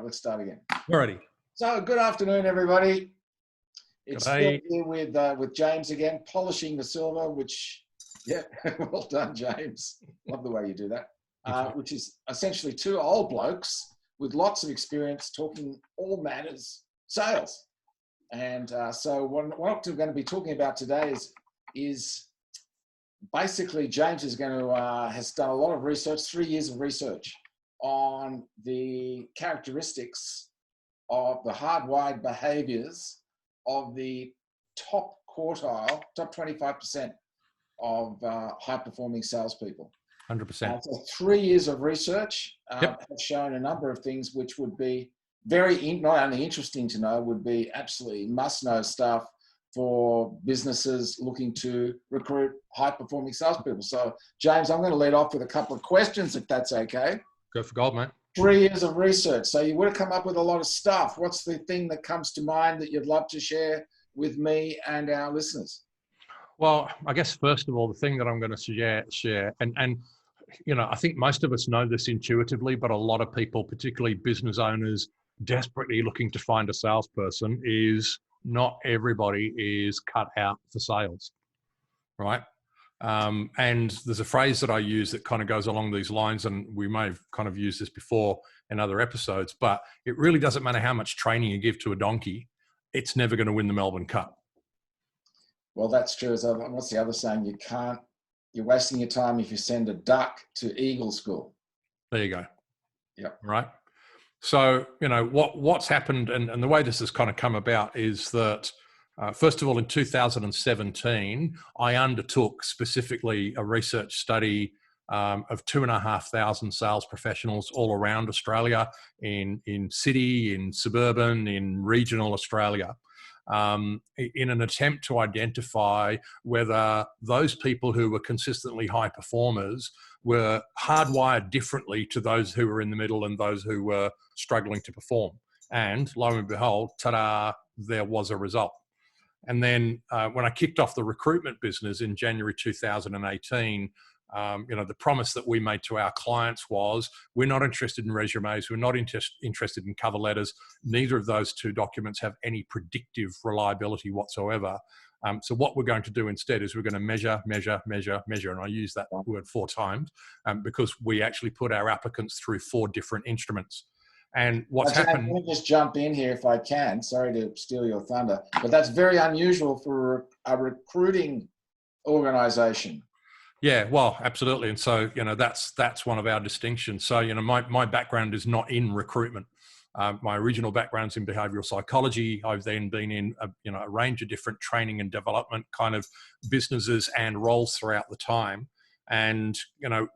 Let's start again. Alrighty. So, good afternoon, everybody. It's G'day. Phil here with James again, polishing the silver, which, yeah, well done, James. Love the way you do that. Which is essentially two old blokes with lots of experience talking all matters sales. And so what we're going to be talking about today is basically James is going to has done a lot of research, 3 years of research on the characteristics of the hardwired behaviors of the top quartile, top 25% of high-performing salespeople. 100%. So 3 years of research have shown a number of things which would be not only interesting to know, would be absolutely must-know stuff for businesses looking to recruit high-performing salespeople. So, James, I'm going to lead off with a couple of questions, if that's okay. Go for gold, mate. 3 years of research. So you would have come up with a lot of stuff. What's the thing that comes to mind that you'd love to share with me and our listeners? Well, I guess first of all, the thing that I'm going to share, and you know, I think most of us know this intuitively, but a lot of people, particularly business owners, desperately looking to find a salesperson, is not everybody is cut out for sales, right? And there's a phrase that I use that kind of goes along these lines, and we may have kind of used this before in other episodes, but it really doesn't matter how much training you give to a donkey, it's never going to win the Melbourne Cup. Well, that's true. What's the other saying? You're wasting your time if you send a duck to eagle school. There you go. Yep. Right. So, you know, what's happened and the way this has kind of come about is that, first of all, in 2017, I undertook specifically a research study of 2,500 sales professionals all around Australia, in city, in suburban, in regional Australia, in an attempt to identify whether those people who were consistently high performers were hardwired differently to those who were in the middle and those who were struggling to perform. And lo and behold, ta-da, there was a result. And then when I kicked off the recruitment business in January 2018, you know, the promise that we made to our clients was, we're not interested in resumes, we're not interested in cover letters. Neither of those two documents have any predictive reliability whatsoever. So what we're going to do instead is we're going to measure, and I use that word 4 times because we actually put our applicants through 4 different instruments. And what's happened... Let me just jump in here if I can. Sorry to steal your thunder, but that's very unusual for a recruiting organization. Yeah, well, absolutely. And so, you know, that's one of our distinctions. So, you know, my background is not in recruitment. My original background's in behavioural psychology. I've then been in a range of different training and development kind of businesses and roles throughout the time. And, you know,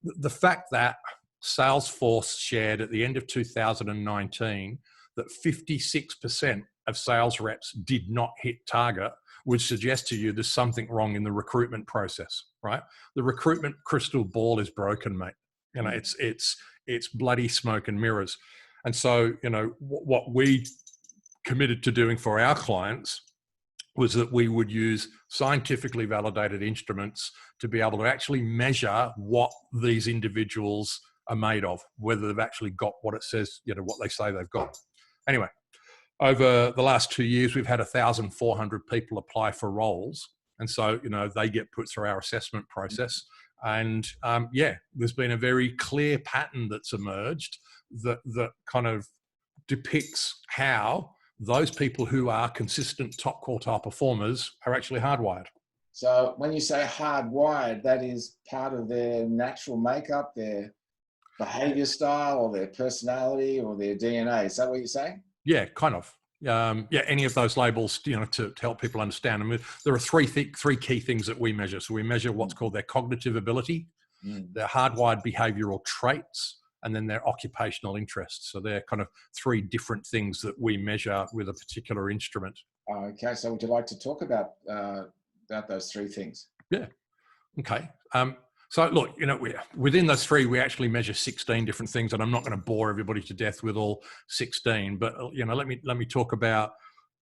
the fact that Salesforce shared at the end of 2019 that 56% of sales reps did not hit target would suggest to you there's something wrong in the recruitment process, right? The recruitment crystal ball is broken, mate. You know, it's bloody smoke and mirrors. And so, you know, what we committed to doing for our clients was that we would use scientifically validated instruments to be able to actually measure what these individuals are made of, whether they've actually got what it says, you know, what they say they've got. Anyway, over the last 2 years, we've had 1,400 people apply for roles. And so, you know, they get put through our assessment process. And yeah, there's been a very clear pattern that's emerged that kind of depicts how those people who are consistent top quartile performers are actually hardwired. So when you say hardwired, that is part of their natural makeup, their behavior style or their personality or their DNA. Is that what you're saying? Yeah, kind of. Yeah, any of those labels, you know, to help people understand. I mean, there are three key things that we measure. So we measure what's called their cognitive ability, their hardwired behavioral traits, and then their occupational interests. So they're kind of 3 different things that we measure with a particular instrument. Okay, so would you like to talk about those 3 things? Yeah. Okay. So look, you know, within those 3, we actually measure 16 different things, and I'm not going to bore everybody to death with all 16. But you know, let me talk about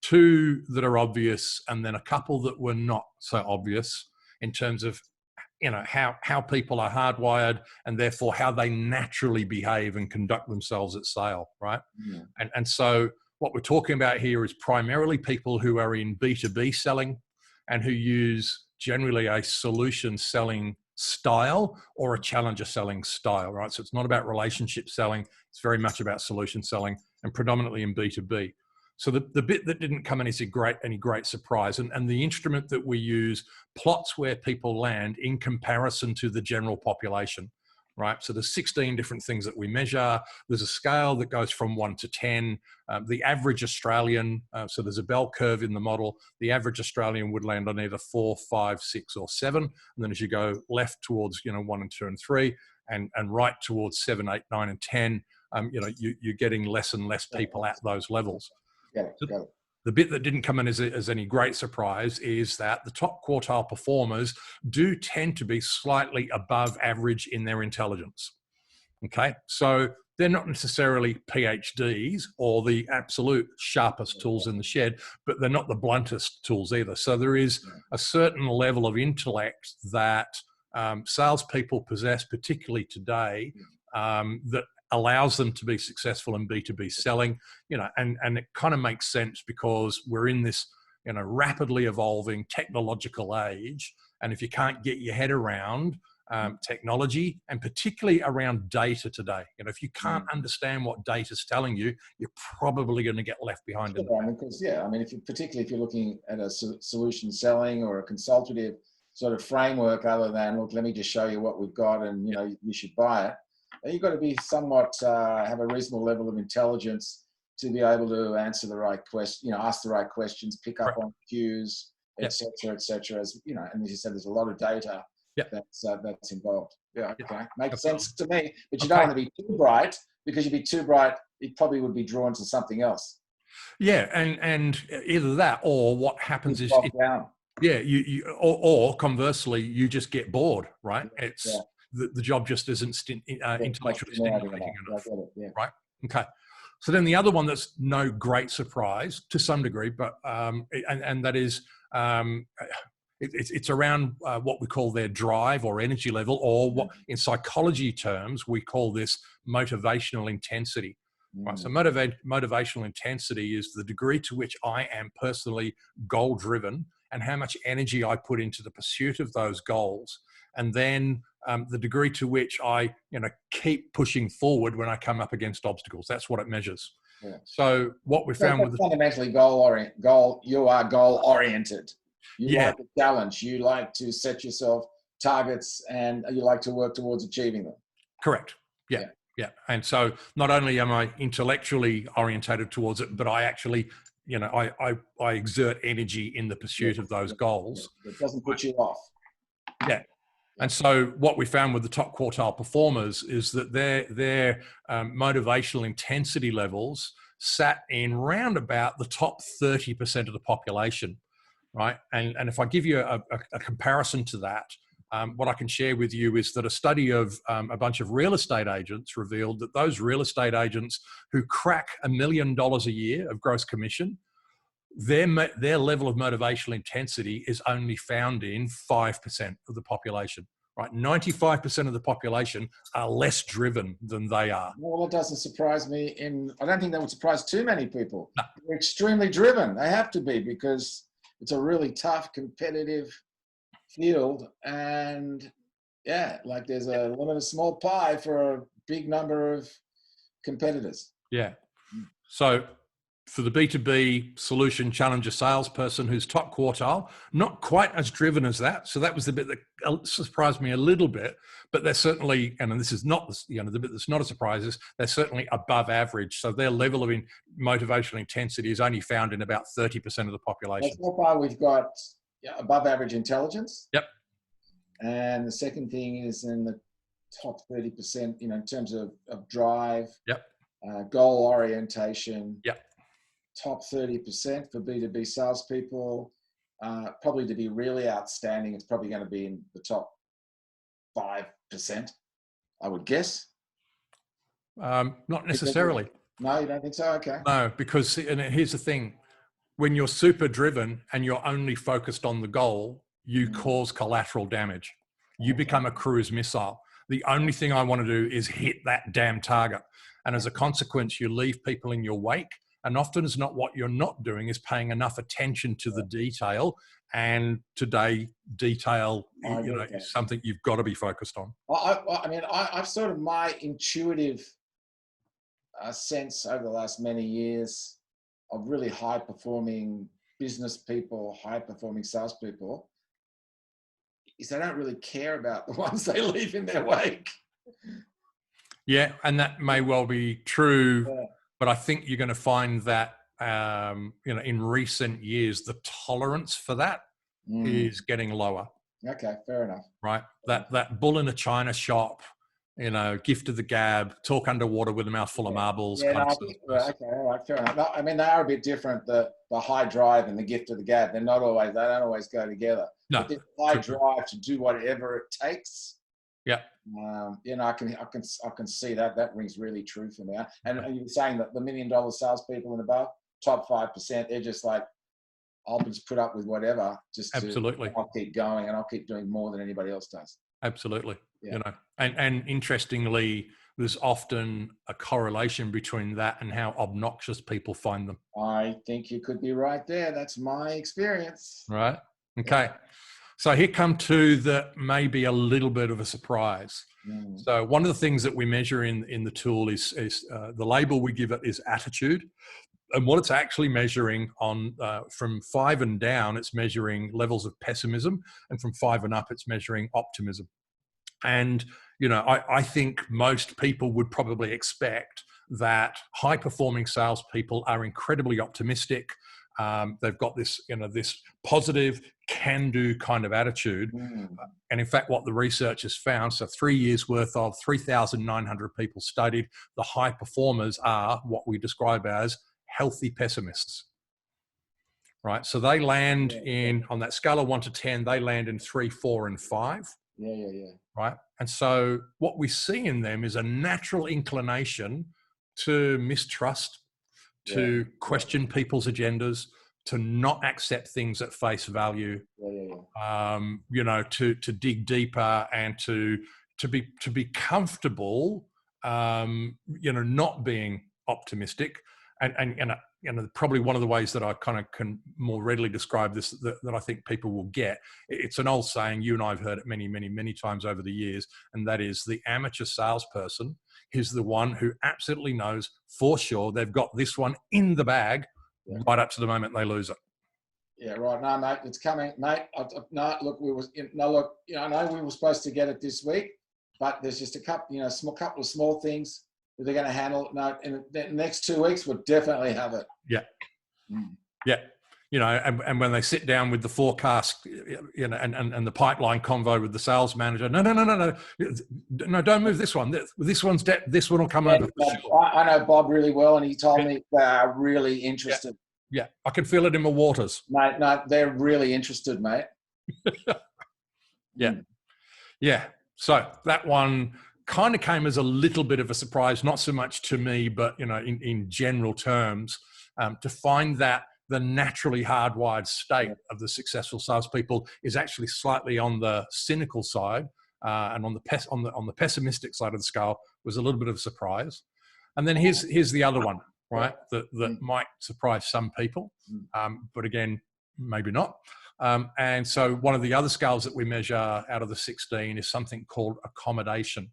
2 that are obvious, and then a couple that were not so obvious in terms of how people are hardwired, and therefore how they naturally behave and conduct themselves at sale, right? Yeah. And so what we're talking about here is primarily people who are in B2B selling and who use generally a solution selling style or a challenger selling style, right? So it's not about relationship selling. It's very much about solution selling, and predominantly in B2B. So the bit that didn't come in as any great surprise, and the instrument that we use plots where people land in comparison to the general population, right? So there's 16 different things that we measure. There's a scale that goes from 1 to 10. The average Australian, so there's a bell curve in the model. The average Australian would land on either 4, 5, 6, or 7. And then as you go left towards 1 and 2 and 3, and right towards 7, 8, 9, and 10, you're getting less and less people at those levels. Got it. The bit that didn't come in as any great surprise is that the top quartile performers do tend to be slightly above average in their intelligence. Okay, so they're not necessarily PhDs or the absolute sharpest tools in the shed, but they're not the bluntest tools either. So there is a certain level of intellect that salespeople possess, particularly today, that allows them to be successful in B2B selling, and it kind of makes sense because we're in this, rapidly evolving technological age. And if you can't get your head around technology, and particularly around data today, if you can't understand what data is telling you, you're probably going to get left behind. Because particularly if you're looking at a solution selling or a consultative sort of framework, other than, look, let me just show you what we've got and you should buy it. You've got to be somewhat, have a reasonable level of intelligence to be able to answer the right question, ask the right questions, pick up on cues, et cetera, as and as you said, there's a lot of data that's involved. Yeah, okay. Makes sense to me, but you don't want to be too bright, because you'd be too bright, it probably would be drawn to something else. Yeah, and either that, or what happens is, or conversely, you just get bored, right? The job just isn't intellectually stimulating enough, right? Okay. So then the other one that's no great surprise to some degree, but and that is it's around what we call their drive or energy level, or what in psychology terms we call this motivational intensity. Right. So motivational intensity is the degree to which I am personally goal driven and how much energy I put into the pursuit of those goals. And then the degree to which I, keep pushing forward when I come up against obstacles. That's what it measures. Yeah. So what we found with fundamentally you are goal oriented. You like a challenge. You like to set yourself targets, and you like to work towards achieving them. Correct. Yeah. And so not only am I intellectually orientated towards it, but I actually, I exert energy in the pursuit of those goals. It doesn't put you off. Yeah. And so what we found with the top quartile performers is that their motivational intensity levels sat in round about the top 30% of the population, right? And if I give you a comparison to that, what I can share with you is that a study of a bunch of real estate agents revealed that those real estate agents who crack $1 million a year of gross commission, their level of motivational intensity is only found in 5% of the population, right? 95% of the population are less driven than they are. Well, it doesn't surprise me. I don't think that would surprise too many people. No. They're extremely driven. They have to be, because it's a really tough, competitive field. And there's a limited small pie for a big number of competitors. Yeah. So for the B2B solution challenger salesperson who's top quartile, not quite as driven as that. So that was the bit that surprised me a little bit, but they're certainly, and this is not, the bit that's not a surprise, is they're certainly above average. So their level of motivational intensity is only found in about 30% of the population. So far we've got above average intelligence. Yep. And the second thing is in the top 30%, in terms of drive. Yep. Goal orientation. Yep. Top 30% for B2B salespeople. Probably to be really outstanding, it's probably going to be in the top 5%, I would guess. Not necessarily. No, you don't think so? Okay. No, because here's the thing. When you're super driven and you're only focused on the goal, you cause collateral damage. You become a cruise missile. The only thing I want to do is hit that damn target. And as a consequence, you leave people in your wake. And often it's not what you're not doing is paying enough attention to the detail. And today, detail, is something you've got to be focused on. I mean, I've sort of my intuitive sense over the last many years of really high performing business people, high performing salespeople, is they don't really care about the ones they leave in their wake. Yeah, and that may well be true, but I think you're going to find that in recent years the tolerance for that is getting lower. Okay, fair enough. Right, that bull in a china shop, gift of the gab, talk underwater with a mouthful of marbles. Yeah, okay, all right, fair enough. No, I mean, they are a bit different. The high drive and the gift of the gab, they don't always go together. No, but this high drive to do whatever it takes. Yeah. I can see that. That rings really true for me. And you're saying that the $1 million salespeople and above, top 5%, they're just like, I'll just put up with whatever. Absolutely. I'll keep going and I'll keep doing more than anybody else does. Absolutely. Yeah. And interestingly, there's often a correlation between that and how obnoxious people find them. I think you could be right there. That's my experience. Right. Okay. Yeah. So here come two that may be a little bit of a surprise. So one of the things that we measure in the tool is the label we give it is attitude. And what it's actually measuring on from 5 and down, it's measuring levels of pessimism, and from 5 and up, it's measuring optimism. And, I think most people would probably expect that high-performing salespeople are incredibly optimistic. They've got this, this positive, can-do kind of attitude. And in fact, what the research has found, so 3 years worth of 3,900 people studied, the high performers are what we describe as healthy pessimists, right? So they land on that scale of 1 to 10, they land in 3, 4, and 5. Yeah. Right. And so what we see in them is a natural inclination to mistrust, to question people's agendas, to not accept things at face value, to dig deeper and to be comfortable, not being optimistic. And probably one of the ways that I kind of can more readily describe this that I think people will get, it's an old saying, you and I have heard it many, many, many times over the years, and that is the amateur salesperson is the one who absolutely knows for sure they've got this one in the bag right up to the moment they lose it. Yeah, right. No, mate, it's coming, mate. I know we were supposed to get it this week, but there's just a couple of small things that they're going to handle. No, in the next 2 weeks, we'll definitely have it. Yeah. Yeah. And when they sit down with the forecast, and the pipeline convo with the sales manager, no, don't move this one. This one will come over. I know Bob really well, and he told me they are really interested. Yeah, I can feel it in my waters. Mate, no, they're really interested, mate. Yeah. So that one kind of came as a little bit of a surprise, not so much to me, but in general terms, to find that the naturally hardwired state of the successful salespeople is actually slightly on the cynical side, and on the pessimistic side of the scale was a little bit of a surprise. And then here's the other one, right? That might surprise some people, but again, maybe not. And so one of the other scales that we measure out of the 16 is something called accommodation.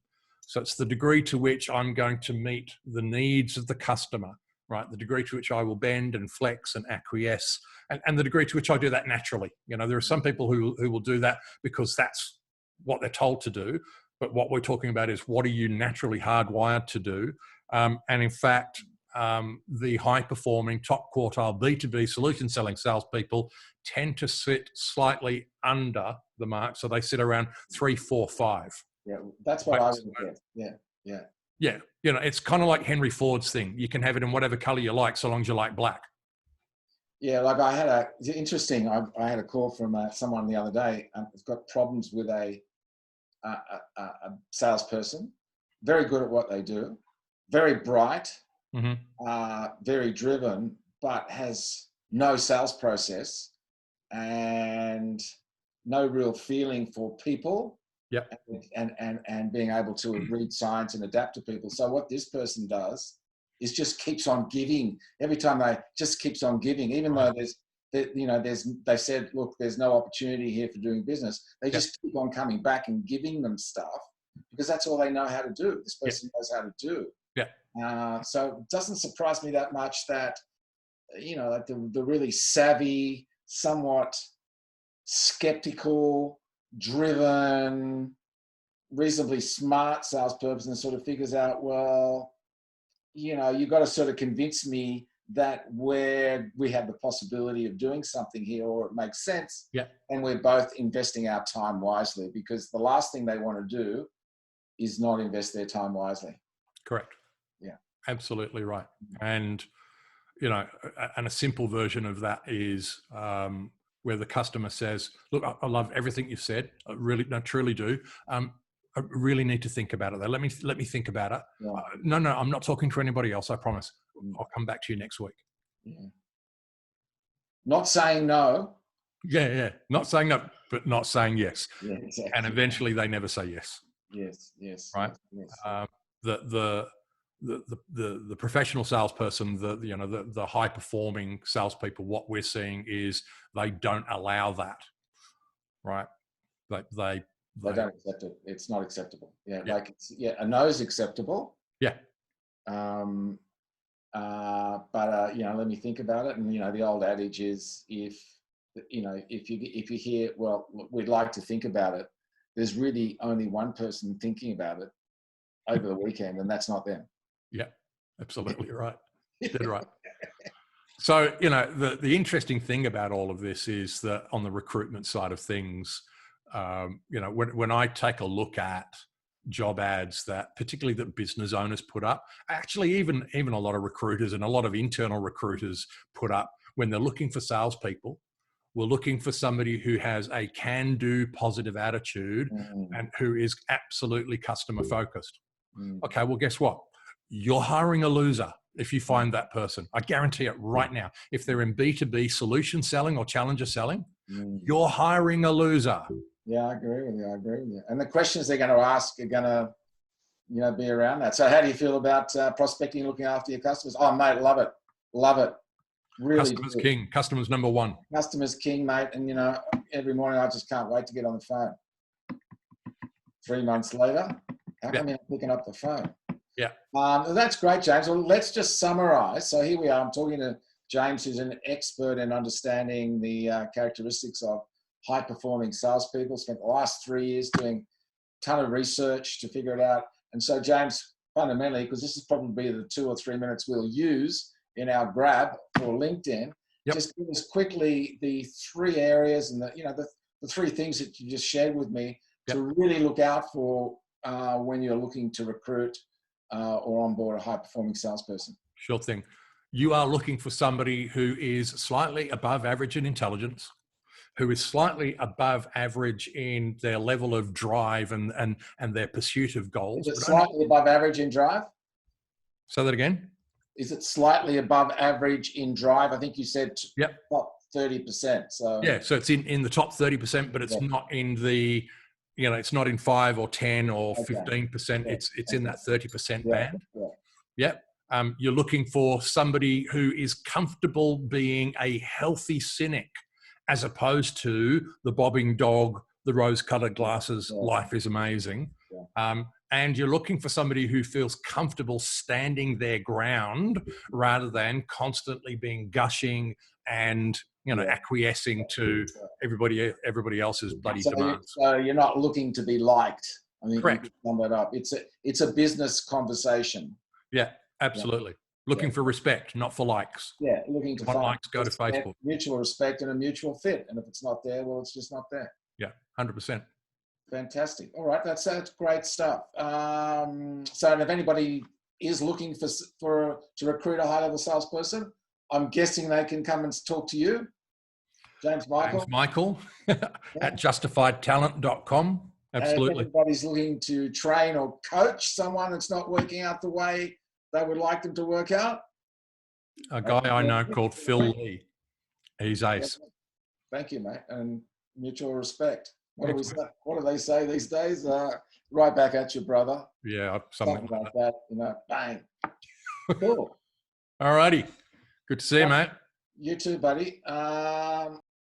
So it's the degree to which I'm going to meet the needs of the customer, right? The degree to which I will bend and flex and acquiesce, and the degree to which I do that naturally. There are some people who will do that because that's what they're told to do. But what we're talking about is, what are you naturally hardwired to do? And in fact, the high-performing, top-quartile B2B solution selling salespeople tend to sit slightly under the mark. So they sit around 3, 4, 5. Yeah, that's what I would get. Yeah. It's kind of like Henry Ford's thing. You can have it in whatever color you like, so long as you like black. Yeah, like I had a call from someone the other day. Who's got problems with a salesperson, very good at what they do, very bright, very driven, but has no sales process and no real feeling for people Yeah. and being able to read signs and adapt to people. So what this person does is just keeps on giving. Every time they just keeps on giving, even though they said, look, there's no opportunity here for doing business. They just keep on coming back and giving them stuff because that's all they know how to do. This person knows how to do. Yeah. So it doesn't surprise me that much that, like the really savvy, somewhat skeptical, driven, reasonably smart salesperson sort of figures out, well, you've got to sort of convince me that we have the possibility of doing something here, or it makes sense. Yeah. And we're both investing our time wisely, because the last thing they want to do is not invest their time wisely. Correct. Yeah. Absolutely right. And, and a simple version of that is where the customer says, look, I love everything you've said. I truly do. I really need to think about it though. Let me think about it. Yeah. No, I'm not talking to anybody else. I promise. I'll come back to you next week. Yeah. Not saying no. Yeah. Not saying no, but not saying yes. Yeah, exactly. And eventually they never say yes. Yes. Right. Yes. The professional salesperson, the high performing salespeople, what we're seeing is they don't allow that. Right. They don't accept it. It's not acceptable. Yeah. Yeah. A no is acceptable. Yeah. But let me think about it. And the old adage is, if you hear, well, we'd like to think about it, there's really only one person thinking about it over the weekend, and that's not them. Yeah, absolutely right. Dead right. So, the interesting thing about all of this is that on the recruitment side of things, when I take a look at job ads that particularly that business owners put up, actually even a lot of recruiters and a lot of internal recruiters put up, when they're looking for salespeople, we're looking for somebody who has a can-do positive attitude and who is absolutely customer focused. Okay, well, guess what? You're hiring a loser if you find that person. I guarantee it right now. If they're in B2B solution selling or challenger selling, you're hiring a loser. Yeah, I agree with you. And the questions they're going to ask are going to, be around that. So how do you feel about prospecting, looking after your customers? Oh, mate, love it. Really, customers king. Customers number one. Customers king, mate. And every morning I just can't wait to get on the phone. 3 months later, how come you're not picking up the phone? Yeah. That's great, James. Well, let's just summarize. So here we are. I'm talking to James, who's an expert in understanding the characteristics of high-performing salespeople. Spent the last 3 years doing a ton of research to figure it out. And so, James, fundamentally, because this is probably the 2 or 3 minutes we'll use in our Grab or LinkedIn, just give us quickly the 3 areas and the 3 things that you just shared with me to really look out for when you're looking to recruit or onboard a high-performing salesperson. Sure thing. You are looking for somebody who is slightly above average in intelligence, who is slightly above average in their level of drive and their pursuit of goals. Is it slightly above average in drive? Say that again. Is it slightly above average in drive? I think you said top 30%. So yeah, so it's in the top 30%, but it's not in the, it's not in 5 or 10 or 15%. It's in that 30% band. You're looking for somebody who is comfortable being a healthy cynic, as opposed to the bobbing dog, the rose-colored glasses, life is amazing. And you're looking for somebody who feels comfortable standing their ground rather than constantly being gushing and acquiescing to everybody else's bloody demands. So you're not looking to be liked. I mean, correct. You can sum that up. It's a business conversation. Yeah, absolutely. Looking for respect, not for likes. Yeah, looking to find likes, go to Facebook. Mutual respect and a mutual fit. And if it's not there, well, it's just not there. Yeah, 100%. Fantastic. All right, that's great stuff. So if anybody is looking to recruit a high-level salesperson, I'm guessing they can come and talk to you, James Michael. James Michael at justifiedtalent.com. Absolutely. And if anybody's looking to train or coach someone that's not working out the way they would like them to work out, a guy I know called Phil Lee. He's ace. Thank you, mate. And mutual respect. What do they say these days? Right back at you, brother. Yeah, Something like that. You know, bang. Cool. All righty. Good to see you, mate. You too, buddy.